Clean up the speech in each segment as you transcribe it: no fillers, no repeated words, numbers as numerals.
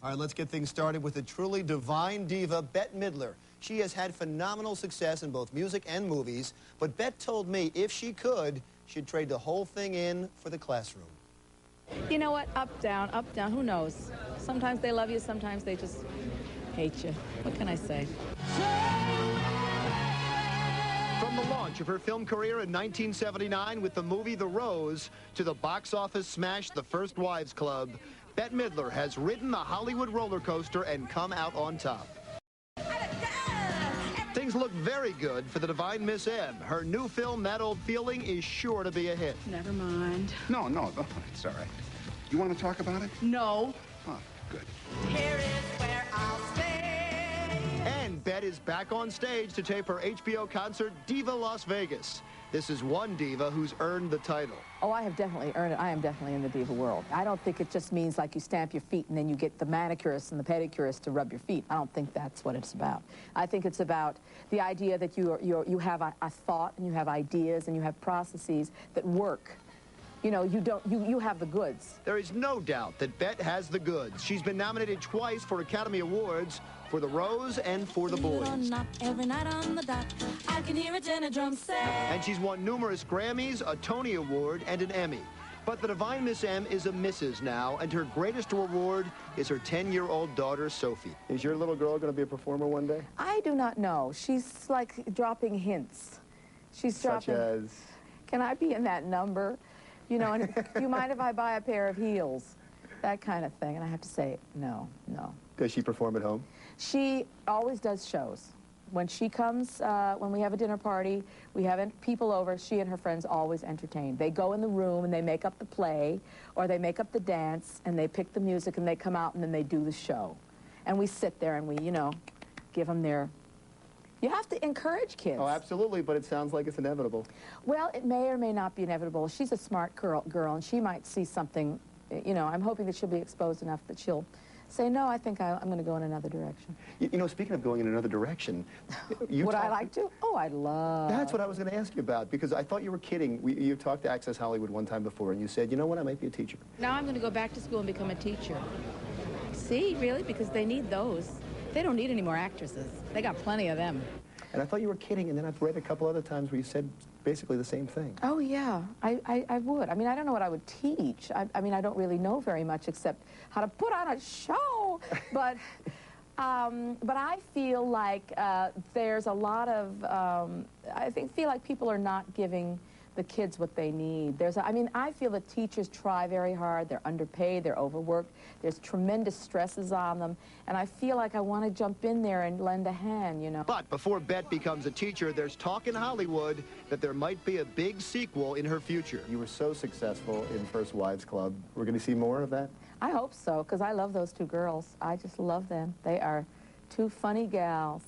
All right, let's get things started with the truly divine diva, Bette Midler. She has had phenomenal success in both music and movies, but Bette told me if she could, she'd trade the whole thing in for the classroom. You know what? Up, down, who knows? Sometimes they love you, sometimes they just hate you. What can I say? From the launch of her film career in 1979 with the movie The Rose to the box office smash The First Wives Club, Bette Midler has ridden the Hollywood roller coaster and come out on top. Things look very good for the divine Miss M. Her new film, That Old Feeling, is sure to be a hit. Never mind. No, it's all right. You want to talk about it? No. Oh, good. Here is where I'll stay. And Bette is back on stage to tape her HBO concert, Diva Las Vegas. This is one diva who's earned the title. Oh, I have definitely earned it. I am definitely in the diva world. I don't think it just means like you stamp your feet and then you get the manicurist and the pedicurist to rub your feet. I don't think that's what it's about. I think it's about the idea that you have a thought and you have ideas and you have processes that work. You know, you have the goods. There is no doubt that Bette has the goods. She's been nominated twice for Academy Awards, for The Rose and for The Boys. Every night on the dot, I can hear a tenor drum say. And she's won numerous Grammys, a Tony Award, and an Emmy. But the divine Miss M is a Mrs. now, and her greatest reward is her 10-year-old daughter, Sophie. Is your little girl going to be a performer one day? I do not know. She's like dropping hints. She's dropping... Such as? Can I be in that number? You know, and do you mind if I buy a pair of heels? That kind of thing. And I have to say, no. Does she perform at home? She always does shows. When she comes, when we have a dinner party, we have people over, she and her friends always entertain. They go in the room and they make up the play, or they make up the dance, and they pick the music, and they come out and then they do the show. And we sit there and we, you know, give them their... You have to encourage kids. Oh, absolutely, but it sounds like it's inevitable. Well, it may or may not be inevitable. She's a smart girl, and she might see something, you know, I'm hoping that she'll be exposed enough that she'll say, no, I think I'm going to go in another direction. You know, speaking of going in another direction... Would I like to? Oh, I'd love... That's what I was going to ask you about, because I thought you were kidding. You talked to Access Hollywood one time before, and you said, you know what, I might be a teacher. Now I'm going to go back to school and become a teacher. See, really? Because they need those. They don't need any more actresses. They got plenty of them. And I thought you were kidding, and then I've read a couple other times where you said basically the same thing. Oh, yeah, I would. I mean, I don't know what I would teach. I mean, I don't really know very much except how to put on a show. But I feel like there's a lot of, I feel like people are not giving the kids what they need. I mean, I feel that teachers try very hard. They're underpaid, they're overworked. There's tremendous stresses on them. And I feel like I want to jump in there and lend a hand, you know. But before Bette becomes a teacher, there's talk in Hollywood that there might be a big sequel in her future. You were so successful in First Wives Club. We're going to see more of that? I hope so, because I love those two girls. I just love them. They are two funny gals.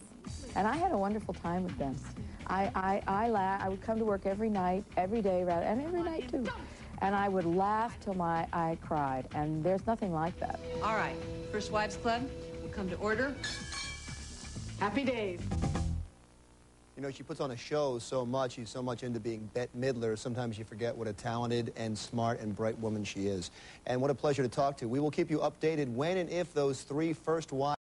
And I had a wonderful time with them. I would come to work every night, every day, rather, and every night too. And I would laugh till I cried, and there's nothing like that. All right, First Wives Club will come to order. Happy days. You know, she puts on a show so much. She's so much into being Bette Midler. Sometimes you forget what a talented and smart and bright woman she is. And what a pleasure to talk to. We will keep you updated when and if those 3 First Wives